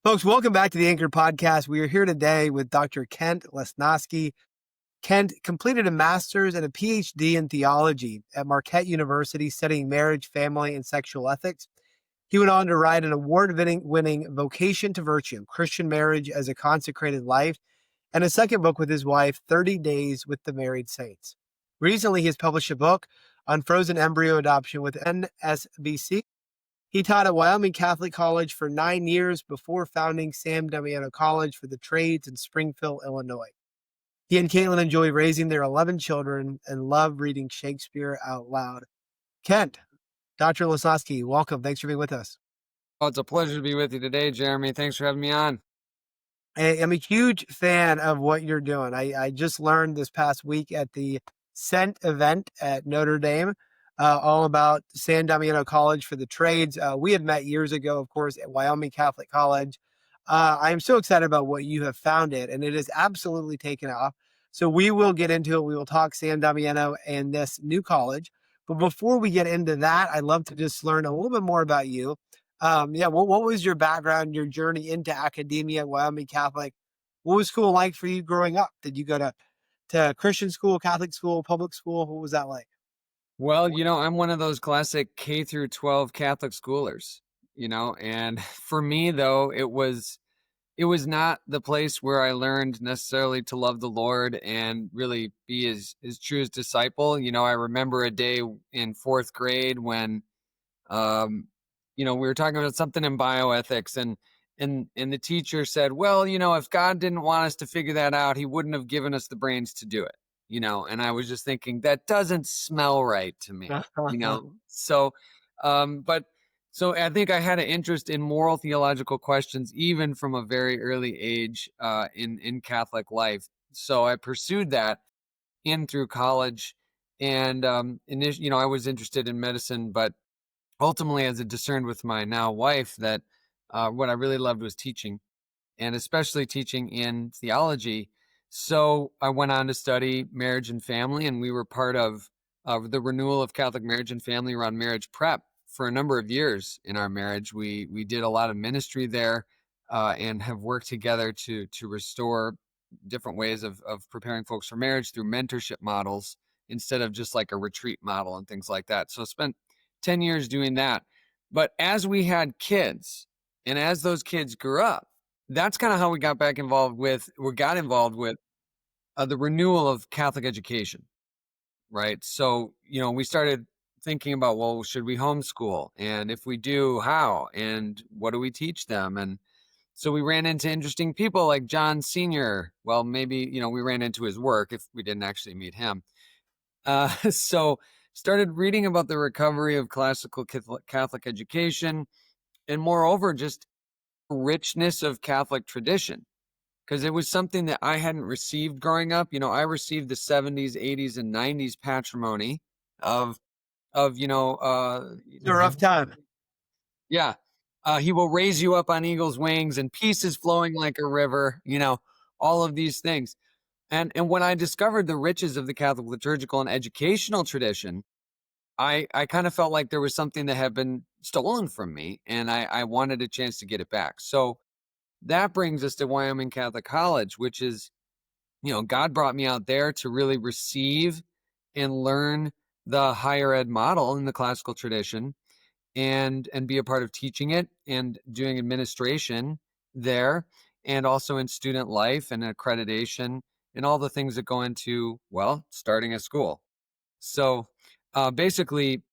Folks, welcome back to the Anchor Podcast. We are here today with Dr. Kent Lasnoski. Kent completed a master's and a PhD in theology at Marquette University, studying marriage, family, and sexual ethics. He went on to write an award-winning Vocation to Virtue, Christian Marriage as a Consecrated Life, and a second book with his wife, 30 Days with the Married Saints. Recently, he has published a book on frozen embryo adoption with NSBC. He taught at Wyoming Catholic College for 9 years before founding San Damiano College for the Trades in Springfield, Illinois. He and Caitlin enjoy raising their 11 children and love reading Shakespeare out loud. Kent, Dr. Lasnoski, welcome. Thanks for being with us. Oh, it's a pleasure to be with you today, Jeremy. Thanks for having me on. I'm a huge fan of what you're doing. I just learned this past week at the Scent event at Notre Dame, all about San Damiano College for the Trades. We had met years ago, of course, at Wyoming Catholic College. I'm so excited about what you have founded, and it has absolutely taken off. So we will get into it. We will talk San Damiano and this new college. But before we get into that, I'd love to just learn a little bit more about you. What was your background, your journey into academia, Wyoming Catholic? What was school like for you growing up? Did you go to Christian school, Catholic school, public school? What was that like? Well, I'm one of those classic K through 12 Catholic schoolers, and for me though, it was not the place where I learned necessarily to love the Lord and really be his truest disciple. I remember a day in fourth grade when we were talking about something in bioethics and the teacher said, well, if God didn't want us to figure that out, he wouldn't have given us the brains to do it, and I was just thinking that doesn't smell right to me, so so I think I had an interest in moral theological questions even from a very early age in Catholic life. So I pursued that in through college, and initially, I was interested in medicine, but ultimately, as I discerned with my now wife, that what I really loved was teaching, and especially teaching in theology. So I went on to study marriage and family, and we were part of the renewal of Catholic marriage and family around marriage prep for a number of years in our marriage. We did a lot of ministry there, and have worked together to restore different ways of preparing folks for marriage through mentorship models instead of just like a retreat model and things like that. So I spent 10 years doing that. But as we had kids and as those kids grew up, that's kind of how we got involved with the renewal of Catholic education, right? So, we started thinking about, well, should we homeschool? And if we do, how? And what do we teach them? And so we ran into interesting people like John Sr. Well, maybe, we ran into his work if we didn't actually meet him. So started reading about the recovery of classical Catholic education, and moreover, just richness of Catholic tradition, because it was something that I hadn't received growing up. I received the 70s, 80s, and 90s patrimony of It's a rough time. yeah, he will raise you up on eagle's wings, and peace is flowing like a river. All of these things. And when I discovered the riches of the Catholic liturgical and educational tradition, I kind of felt like there was something that had been stolen from me, and I wanted a chance to get it back. So that brings us to Wyoming Catholic College, which is, God brought me out there to really receive and learn the higher ed model in the classical tradition and be a part of teaching it and doing administration there, and also in student life and accreditation and all the things that go into, well, starting a school. So basically,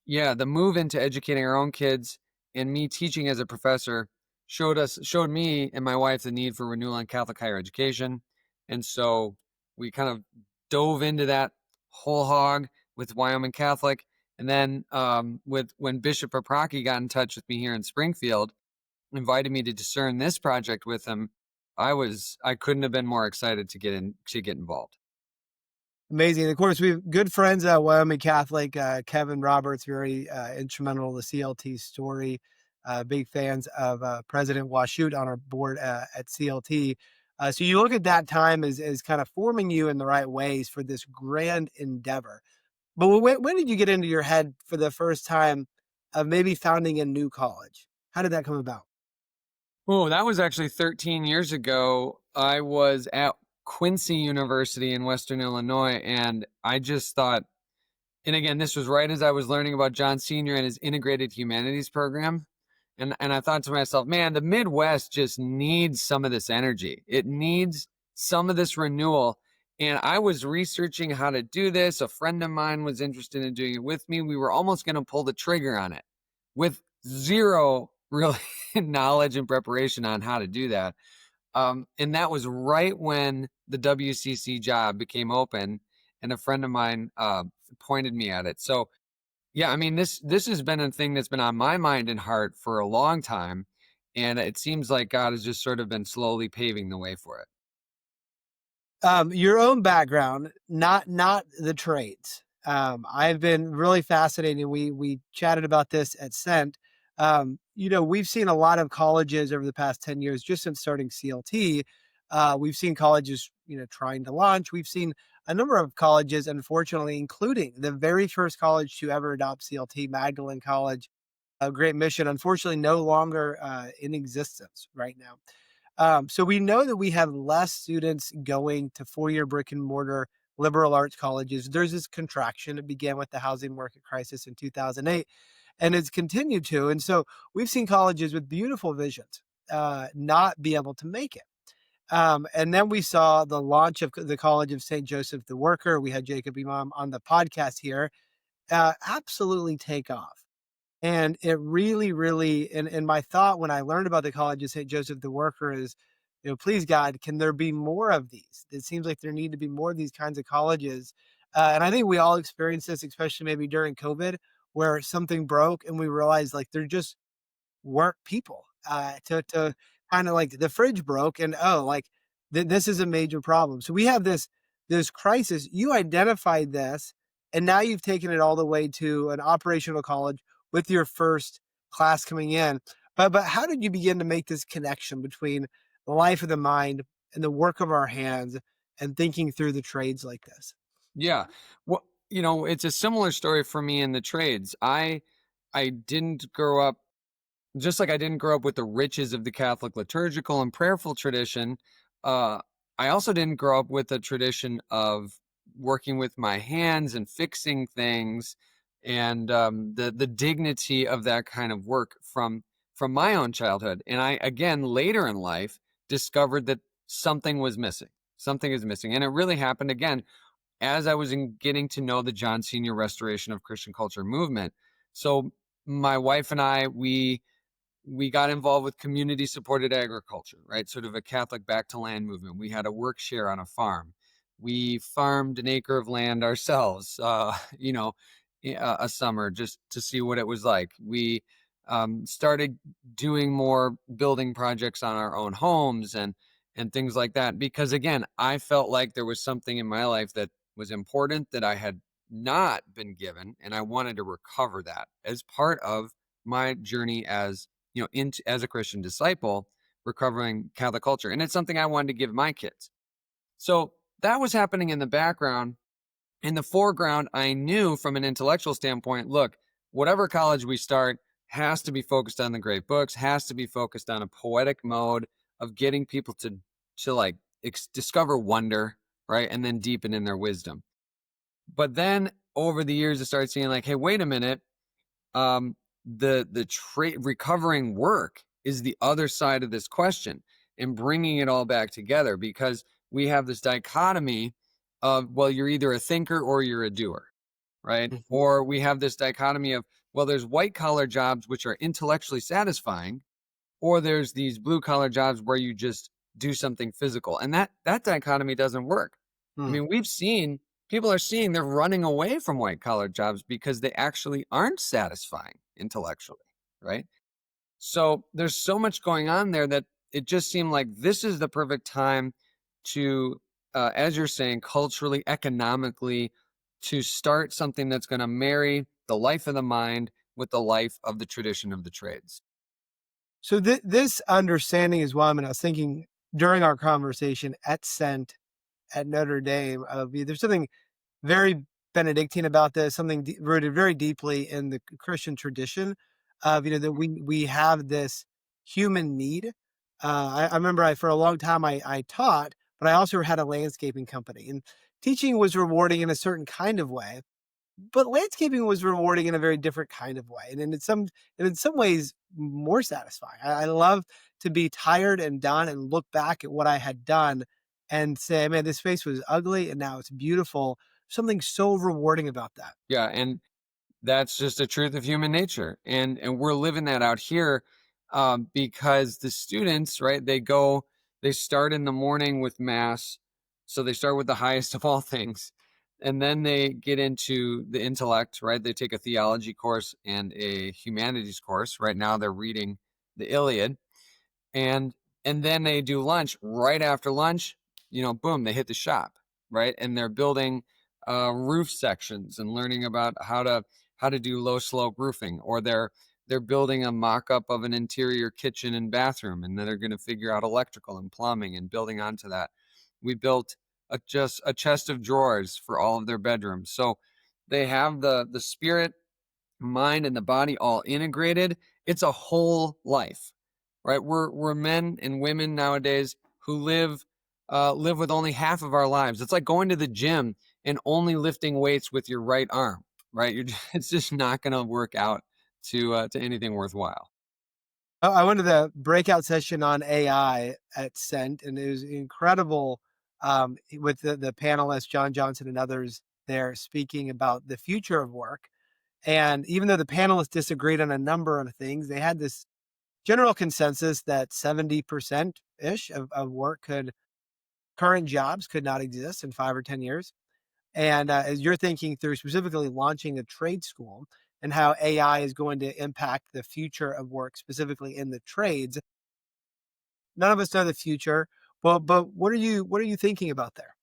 yeah, the move into educating our own kids and me teaching as a professor showed me and my wife the need for renewal in Catholic higher education. And so we kind of dove into that whole hog with Wyoming Catholic. And then when Bishop Paprocki got in touch with me here in Springfield, invited me to discern this project with him, I couldn't have been more excited to get involved. Amazing. And of course, we have good friends at Wyoming Catholic. Kevin Roberts, very instrumental in the CLT story. Big fans of President Washut on our board at CLT. So you look at that time as kind of forming you in the right ways for this grand endeavor. But when did you get into your head for the first time of maybe founding a new college? How did that come about? Oh, that was actually 13 years ago. I was at Quincy University in Western Illinois, and I just thought, and again, this was right as I was learning about John Senior and his integrated humanities program. And I thought to myself, man, the Midwest just needs some of this energy. It needs some of this renewal. And I was researching how to do this. A friend of mine was interested in doing it with me. We were almost going to pull the trigger on it with zero really knowledge and preparation on how to do that. And that was right when the WCC job became open, and a friend of mine pointed me at it. So yeah, I mean, this has been a thing that's been on my mind and heart for a long time, and it seems like God has just sort of been slowly paving the way for it. Your own background, not the trades. I've been really fascinated. We chatted about this at Cent. We've seen a lot of colleges over the past 10 years, just since starting CLT. We've seen colleges, trying to launch. We've seen a number of colleges, unfortunately, including the very first college to ever adopt CLT, Magdalen College, a great mission, unfortunately, no longer in existence right now. So we know that we have less students going to four-year brick and mortar liberal arts colleges. There's this contraction. It began with the housing market crisis in 2008, and it's continued to. And so we've seen colleges with beautiful visions not be able to make it. And then we saw the launch of the College of St. Joseph the Worker. We had Jacob Imam on the podcast here, absolutely take off. And it really, really, and my thought when I learned about the College of St. Joseph the Worker is, please God, can there be more of these? It seems like there need to be more of these kinds of colleges. And I think we all experienced this, especially maybe during COVID, where something broke and we realized like there just weren't people to kind of like the fridge broke and oh like this is a major problem. So we have this crisis. You identified this, and now you've taken it all the way to an operational college with your first class coming in. But how did you begin to make this connection between the life of the mind and the work of our hands and thinking through the trades like this? Yeah, well, it's a similar story for me in the trades. I didn't grow up just like I didn't grow up with the riches of the Catholic liturgical and prayerful tradition. Uh, I also didn't grow up with a tradition of working with my hands and fixing things, and the dignity of that kind of work from my own childhood. And I again later in life discovered that something was missing. Something is missing, and it really happened again as I was getting to know the John Senior Restoration of Christian Culture movement. So my wife and I, we got involved with community supported agriculture, right? Sort of a Catholic back to land movement. We had a work share on a farm. We farmed an acre of land ourselves, a summer just to see what it was like. We started doing more building projects on our own homes and things like that. Because again, I felt like there was something in my life that was important that I had not been given, and I wanted to recover that as part of my journey as as a Christian disciple, recovering Catholic culture. And it's something I wanted to give my kids. So that was happening in the background. In the foreground, I knew from an intellectual standpoint, look, whatever college we start has to be focused on the great books, has to be focused on a poetic mode of getting people to like discover wonder, right? And then deepen in their wisdom. But then over the years, I started seeing like, hey, wait a minute, um, the recovering work is the other side of this question, and bringing it all back together, because we have this dichotomy of, well, you're either a thinker or you're a doer, right? Mhm. Or we have this dichotomy of, well, there's white collar jobs which are intellectually satisfying, or there's these blue collar jobs where you just do something physical, and that dichotomy doesn't work. I Mm. mean, people are seeing they're running away from white collar jobs because they actually aren't satisfying intellectually, right? So there's so much going on there that it just seemed like this is the perfect time to, as you're saying, culturally, economically, to start something that's going to marry the life of the mind with the life of the tradition of the trades. So this understanding is why, I mean, I was thinking during our conversation at Cent at Notre Dame of there's something very Benedictine about this, something rooted very deeply in the Christian tradition of that we have this human need I remember for a long time I taught, but I also had a landscaping company, and teaching was rewarding in a certain kind of way, but landscaping was rewarding in a very different kind of way, and in some ways more satisfying. I love to be tired and done and look back at what I had done and say, "Man, this space was ugly and now it's beautiful." Something so rewarding about that. Yeah, and that's just a truth of human nature, and we're living that out here, because the students, right? They start in the morning with mass, so they start with the highest of all things, and then they get into the intellect, right? They take a theology course and a humanities course. Right now, they're reading the Iliad, and then they do lunch. Right after lunch, boom, they hit the shop, right? And they're building roof sections and learning about how to do low slope roofing, or they're building a mock-up of an interior kitchen and bathroom, and then they're going to figure out electrical and plumbing and building onto that. We built just a chest of drawers for all of their bedrooms, so they have the spirit, mind, and the body all integrated. It's a whole life, right? We're men and women nowadays who live with only half of our lives. It's like going to the gym and only lifting weights with your right arm, right? It's just not going to work out to anything worthwhile. I went to the breakout session on AI at Cent, and it was incredible, with the panelists, John Johnson and others there speaking about the future of work. And even though the panelists disagreed on a number of things, they had this general consensus that 70% ish of current jobs could not exist in 5 or 10 years. And as you're thinking through specifically launching a trade school and how AI is going to impact the future of work, specifically in the trades, none of us know the future. But what are you thinking about there?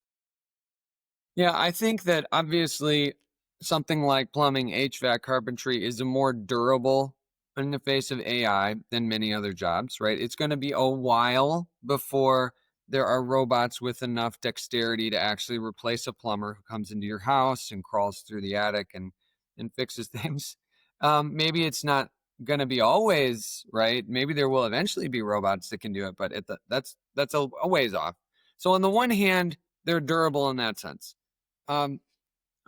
Yeah, I think that obviously something like plumbing, HVAC, carpentry is a more durable in the face of AI than many other jobs, right? It's going to be a while before there are robots with enough dexterity to actually replace a plumber who comes into your house and crawls through the attic and fixes things. Maybe it's not going to be always right. Maybe there will eventually be robots that can do it, but that's a ways off. So on the one hand, they're durable in that sense. um,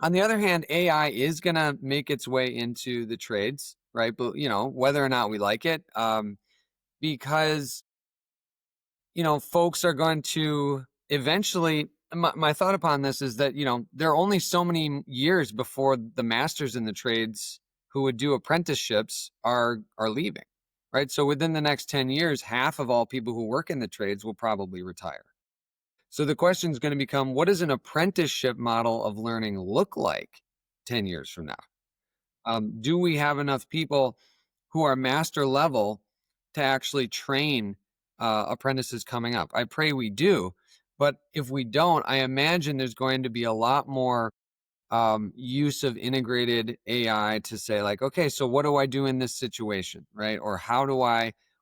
on the other hand, AI is going to make its way into the trades, right? But whether or not we like it, because folks are going to eventually. My thought upon this is that there are only so many years before the masters in the trades who would do apprenticeships are leaving, right? So within the next 10 years, half of all people who work in the trades will probably retire. So the question is going to become, what does an apprenticeship model of learning look like 10 years from now? Do we have enough people who are master level to actually train apprentices coming up? I pray we do. But if we don't, I imagine there's going to be a lot more use of integrated AI to say, like, okay, so what do I do in this situation, right? Or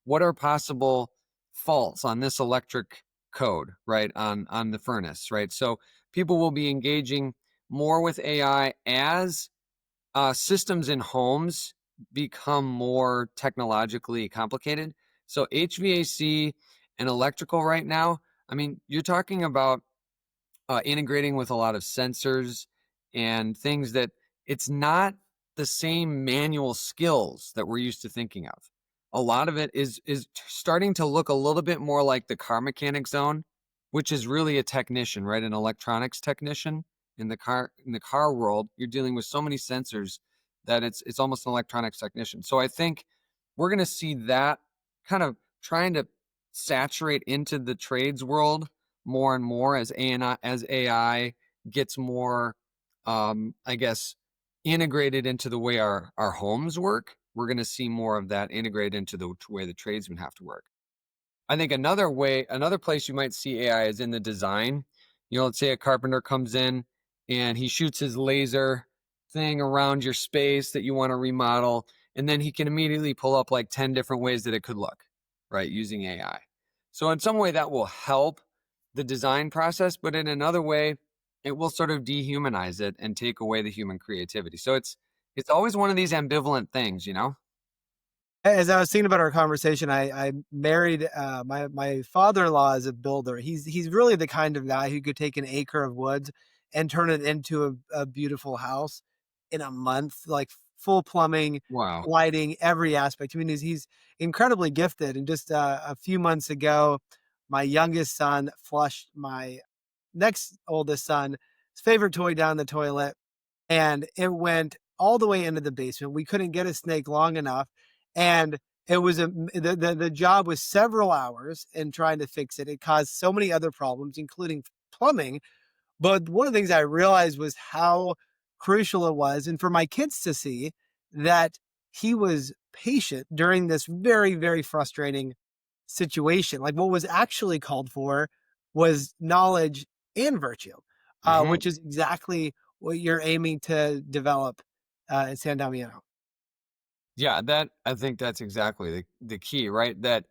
what are possible faults on this electric code, right? On the furnace, right? So people will be engaging more with AI as systems in homes become more technologically complicated. So HVAC and electrical right now, I mean, you're talking about integrating with a lot of sensors and things that it's not the same manual skills that we're used to thinking of. A lot of it is starting to look a little bit more like the car mechanic zone, which is really a technician, right? An electronics technician in the car world. You're dealing with so many sensors that it's almost an electronics technician. So I think we're going to see that kind of trying to saturate into the trades world more and more as AI gets more, I guess, integrated into the way our homes work. We're going to see more of that integrated into the way the tradesmen have to work. I think another place you might see AI is in the design. Let's say a carpenter comes in and he shoots his laser thing around your space that you want to remodel, and then he can immediately pull up like 10 different ways that it could look, right, using AI. So in some way that will help the design process, but in another way, it will sort of dehumanize it and take away the human creativity. So it's always one of these ambivalent things. As I was thinking about our conversation, I married my father-in-law is a builder. He's really the kind of guy who could take an acre of woods and turn it into a beautiful house in a month, like full plumbing, Wow. lighting, every aspect. I mean, he's incredibly gifted. And just a few months ago, my youngest son flushed my next oldest son's favorite toy down the toilet, and it went all the way into the basement. We couldn't get a snake long enough, and it was the job was several hours in trying to fix it. It caused so many other problems, including plumbing. But one of the things I realized was how crucial it was, and for my kids to see that he was patient during this very, very frustrating situation. Like what was actually called for was knowledge and virtue, Hmm. which is exactly what you're aiming to develop in San Damiano. Yeah, that I think that's exactly the key, right? That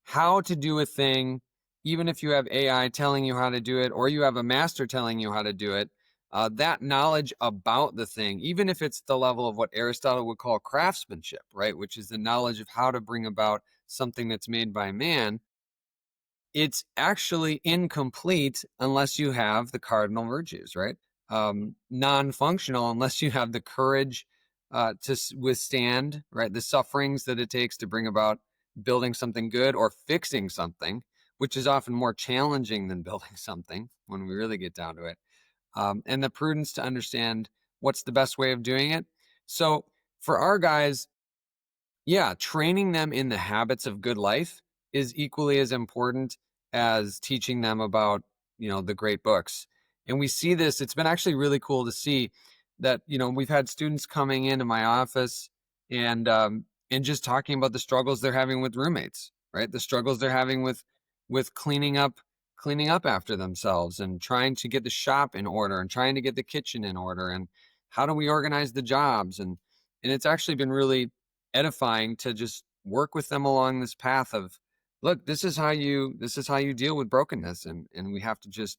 how to do a thing, even if you have AI telling you how to do it, or you have a master telling you how to do it, that knowledge about the thing, even if it's the level of what Aristotle would call craftsmanship, right? Which is the knowledge of how to bring about something that's made by man, it's actually incomplete unless you have the cardinal virtues, right? Non-functional unless you have the courage to withstand, right, the sufferings that it takes to bring about building something good or fixing something, which is often more challenging than building something when we really get down to it. And the prudence to understand what's the best way of doing it. So for our guys, yeah, training them in the habits of good life is equally as important as teaching them about, the great books. And we see this, it's been actually really cool to see that, we've had students coming into my office and just talking about the struggles they're having with roommates, right? The struggles they're having with cleaning up after themselves and trying to get the shop in order and trying to get the kitchen in order and how do we organize the jobs and it's actually been really edifying to just work with them along this path of look, this is how you deal with brokenness and we have to just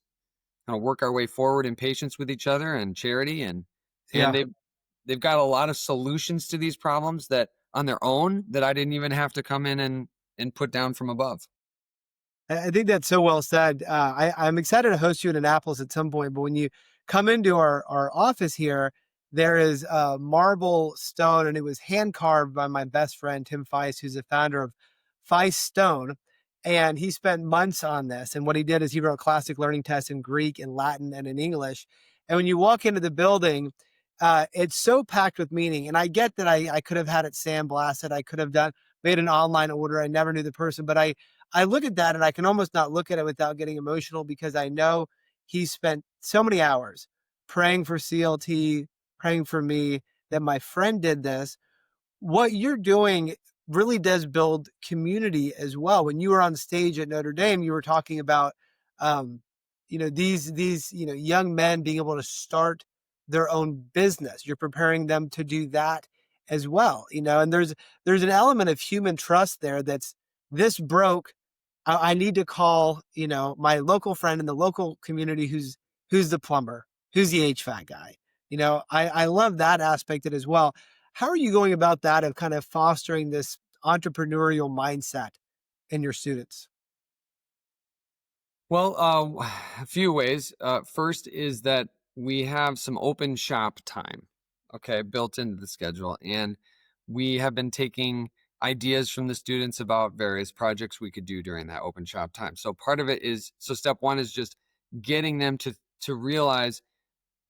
kind of work our way forward in patience with each other and charity and Yeah. they've got a lot of solutions to these problems that on their own that I didn't even have to come in and put down from above. I think that's so well said. I'm excited to host you in Annapolis at some point, but when you come into our office here, there is a marble stone, and it was hand carved by my best friend Tim Feist, who's the founder of Feist Stone. And he spent months on this. And what he did is he wrote classic learning tests in Greek, in Latin, and in English. And when you walk into the building, it's so packed with meaning. And I get that I could have had it sandblasted, I could have made an online order. I never knew the person, but I look at that and I can almost not look at it without getting emotional because I know he spent so many hours praying for CLT, praying for me, that my friend did this. What you're doing really does build community as well. When you were on stage at Notre Dame, you were talking about, um, these young men being able to start their own business. You're preparing them to do that as well. And there's an element of human trust there that's this broke. I need to call, my local friend in the local community who's the plumber, who's the HVAC guy. I love that aspect of it as well. How are you going about that of kind of fostering this entrepreneurial mindset in your students? Well, a few ways. First is that we have some open shop time, okay, built into the schedule. And we have been taking ideas from the students about various projects we could do during that open shop time. So part of it is so step one is just getting them to realize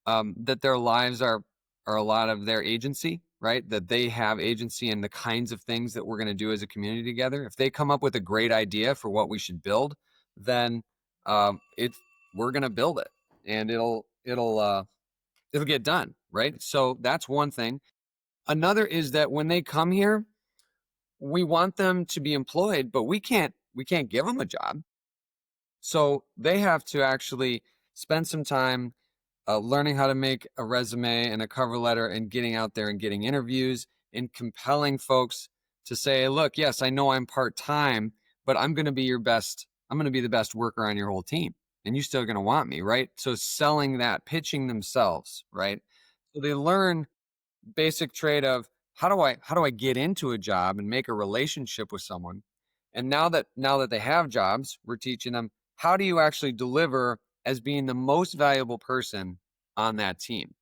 that their lives are a lot of their agency, right? That they have agency in the kinds of things that we're going to do as a community together. If they come up with a great idea for what we should build, then it's we're going to build it, and it'll get done, right? So that's one thing. Another is that when they come here, we want them to be employed, but we can't give them a job. So they have to actually spend some time learning how to make a resume and a cover letter and getting out there and getting interviews and compelling folks to say, look, yes, I know I'm part time, but I'm going to be your best. I'm going to be the best worker on your whole team. And you're still going to want me, right? So selling that, pitching themselves, right? So they learn basic trade of how do I get into a job and make a relationship with someone? And now that they have jobs, we're teaching them, how do you actually deliver as being the most valuable person on that team?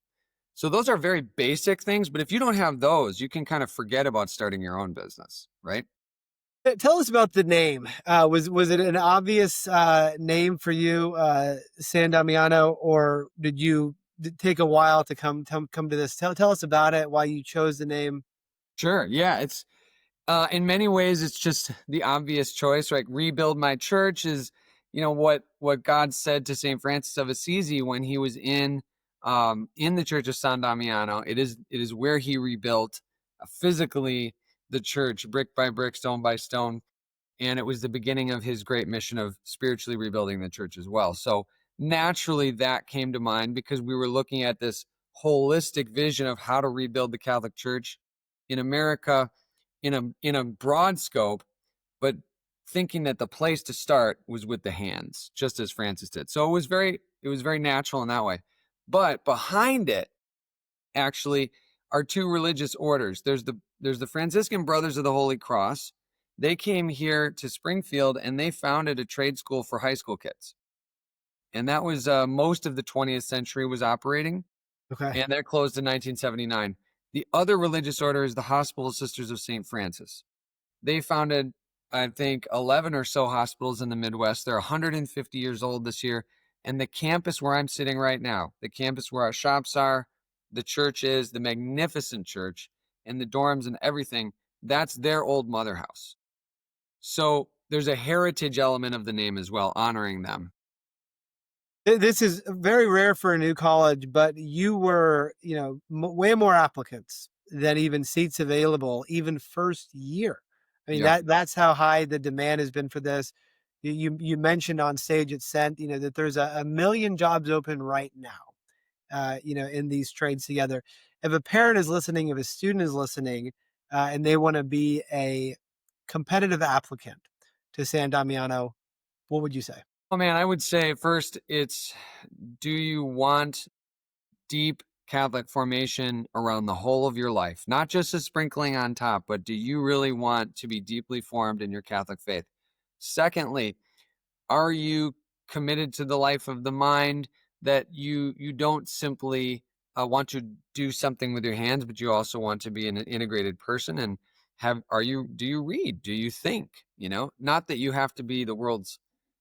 So those are very basic things, but if you don't have those, you can kind of forget about starting your own business, right? Tell us about the name. Was it an obvious name for you, San Damiano, or did you take a while to come to this? Tell us about it. Why you chose the name? Sure. Yeah, it's in many ways it's just the obvious choice, right? Rebuild my church is, what God said to St. Francis of Assisi when he was in the Church of San Damiano. It is where he rebuilt physically the church, brick by brick, stone by stone. And it was the beginning of his great mission of spiritually rebuilding the church as well. So naturally that came to mind because we were looking at this holistic vision of how to rebuild the Catholic Church in America in a broad scope, but thinking that the place to start was with the hands, just as Francis did. So it was very natural in that way. But behind it actually are two religious orders. There's the Franciscan Brothers of the Holy Cross. They came here to Springfield and they founded a trade school for high school kids. And that was most of the 20th century was operating, Okay. and that closed in 1979. The other religious order is the Hospital Sisters of St. Francis. They founded, I think, 11 or so hospitals in the Midwest. They're 150 years old this year. And the campus where I'm sitting right now, the campus where our shops are, the church is, the magnificent church, and the dorms and everything, that's their old mother house. So there's a heritage element of the name as well, honoring them. This is very rare for a new college, but you were, way more applicants than even seats available, even first year. I mean, Yeah. that's how high the demand has been for this. You mentioned on stage at Cent, that there's a million jobs open right now, in these trades together. If a parent is listening, if a student is listening, and they want to be a competitive applicant to San Damiano, what would you say? Oh man, I would say first it's, do you want deep Catholic formation around the whole of your life? Not just a sprinkling on top, but do you really want to be deeply formed in your Catholic faith? Secondly, are you committed to the life of the mind, that you don't simply want to do something with your hands, but you also want to be an integrated person? And do you read? Do you think? Not that you have to be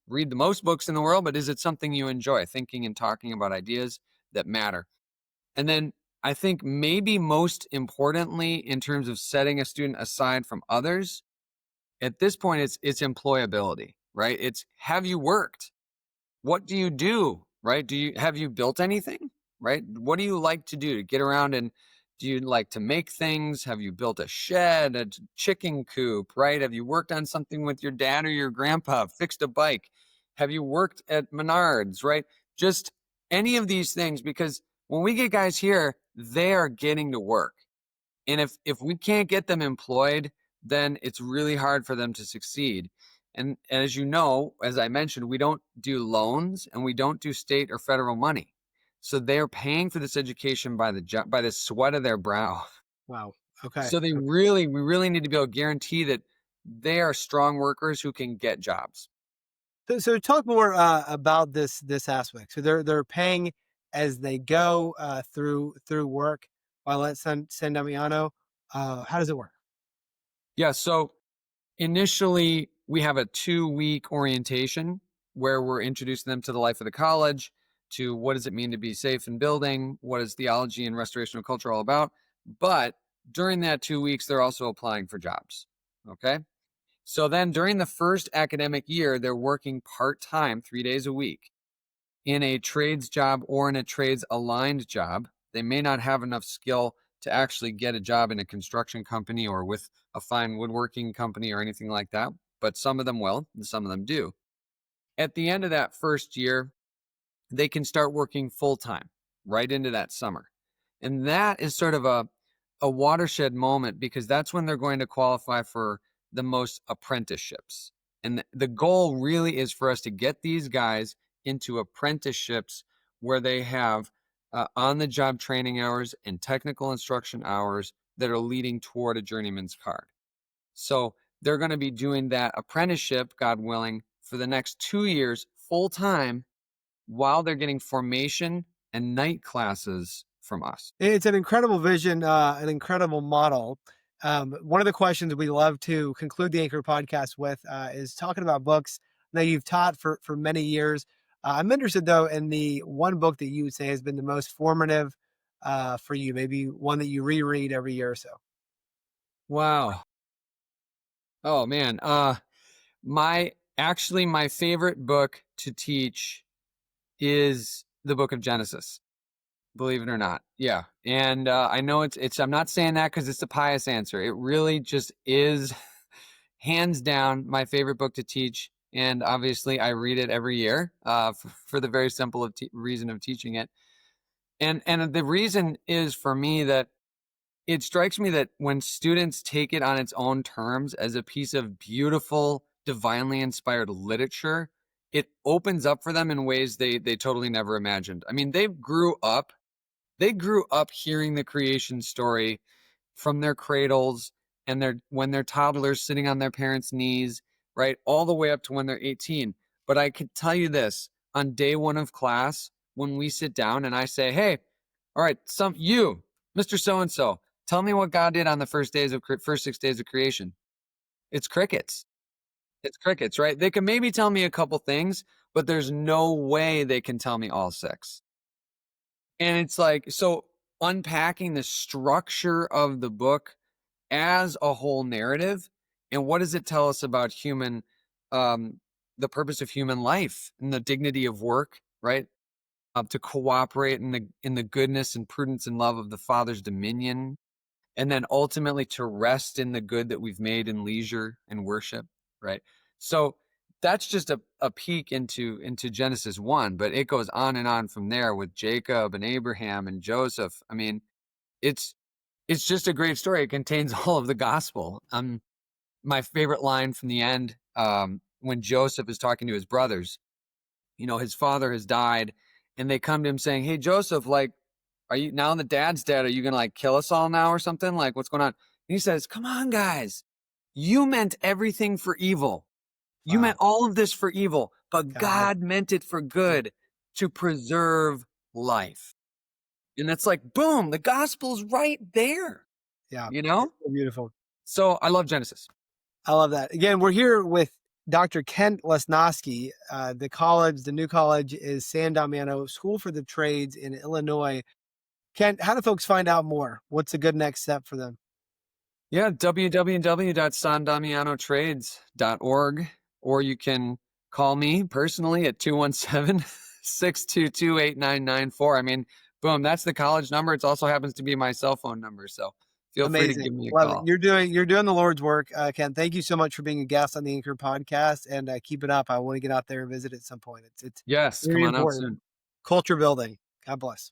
read the most books in the world, but is it something you enjoy, thinking and talking about ideas that matter? And then I think maybe most importantly, in terms of setting a student aside from others, at this point, it's employability, right? It's, have you worked? What do you do? Right? Have you built anything? Right? What do you like to do to get around? And do you like to make things? Have you built a shed, a chicken coop? Right? Have you worked on something with your dad or your grandpa? Fixed a bike? Have you worked at Menards? Right? Just any of these things, because when we get guys here, they are getting to work. And if we can't get them employed, then it's really hard for them to succeed. And as you know, as I mentioned, we don't do loans and we don't do state or federal money. So they're paying for this education by the sweat of their brow. Wow. Okay. So we really need to be able to guarantee that they are strong workers who can get jobs. So talk more about this aspect. So they're paying as they go through work while at San Damiano. How does it work? Yeah. So initially, we have a 2-week orientation where we're introducing them to the life of the college, to what does it mean to be safe in building, what is theology and restorational culture all about. But during that 2 weeks, they're also applying for jobs. Okay. So then during the first academic year, they're working part-time, 3 days a week, in a trades job or in a trades aligned job. They may not have enough skill to actually get a job in a construction company or with a fine woodworking company or anything like that, but some of them will and some of them do. At the end of that first year, they can start working full time right into that summer. And that is sort of a watershed moment, because that's when they're going to qualify for the most apprenticeships. And the goal really is for us to get these guys into apprenticeships where they have on the job training hours and technical instruction hours that are leading toward a journeyman's card. So they're going to be doing that apprenticeship, God willing, for the next 2 years full time while they're getting formation and night classes from us. It's an incredible vision, an incredible model. One of the questions we love to conclude the Anchor podcast with is talking about books. Now you've taught for many years. I'm interested though in the one book that you would say has been the most formative for you, maybe one that you reread every year or so. Wow. Oh man. My favorite book to teach is the book of Genesis. Believe it or not. Yeah. And I know I'm not saying that because it's a pious answer. It really just is hands down my favorite book to teach. And obviously I read it every year for the very simple reason of teaching it. And the reason is for me that it strikes me that when students take it on its own terms as a piece of beautiful, divinely inspired literature, it opens up for them in ways they totally never imagined. I mean, they grew up hearing the creation story from their cradles and when they're toddlers sitting on their parents' knees, right? All the way up to when they're 18. But I could tell you this, on day one of class, when we sit down and I say, hey, all right, Mr. So-and-so, tell me what God did on the first 6 days of creation. It's crickets. It's crickets, right? They can maybe tell me a couple things, but there's no way they can tell me all six. And it's like, so unpacking the structure of the book as a whole narrative, and what does it tell us about um, the purpose of human life and the dignity of work, right? To cooperate in the goodness and prudence and love of the Father's dominion, and then ultimately to rest in the good that we've made in leisure and worship, right? So that's just a peek into Genesis 1, but it goes on and on from there with Jacob and Abraham and Joseph. I mean, it's it's just a great story. It contains all of the gospel. My favorite line from the end, when Joseph is talking to his brothers, his father has died, and they come to him saying, hey, Joseph, like, are you, now that dad's dead, are you going to like kill us all now or something? Like, what's going on? And he says, come on, guys. You meant everything for evil. You Wow. meant all of this for evil, but God. God meant it for good to preserve life. And it's like, boom, the gospel's right there, Yeah. you It's know? so beautiful. So I love Genesis. I love that. Again, we're here with Dr. Kent Lasnoski. The new college is San Damiano School for the Trades in Illinois. Kent, how do folks find out more? What's a good next step for them? Yeah, www.sandamianotrades.org, or you can call me personally at 217-622-8994. I mean, boom, that's the college number. It also happens to be my cell phone number, so feel free to Amazing. give me a Love it. call. You're doing the Lord's work, Kent. Thank you so much for being a guest on the Anchor podcast, and keep it up. I want to get out there and visit at some point. It's Yes, come very on out important. soon. Culture building. God bless.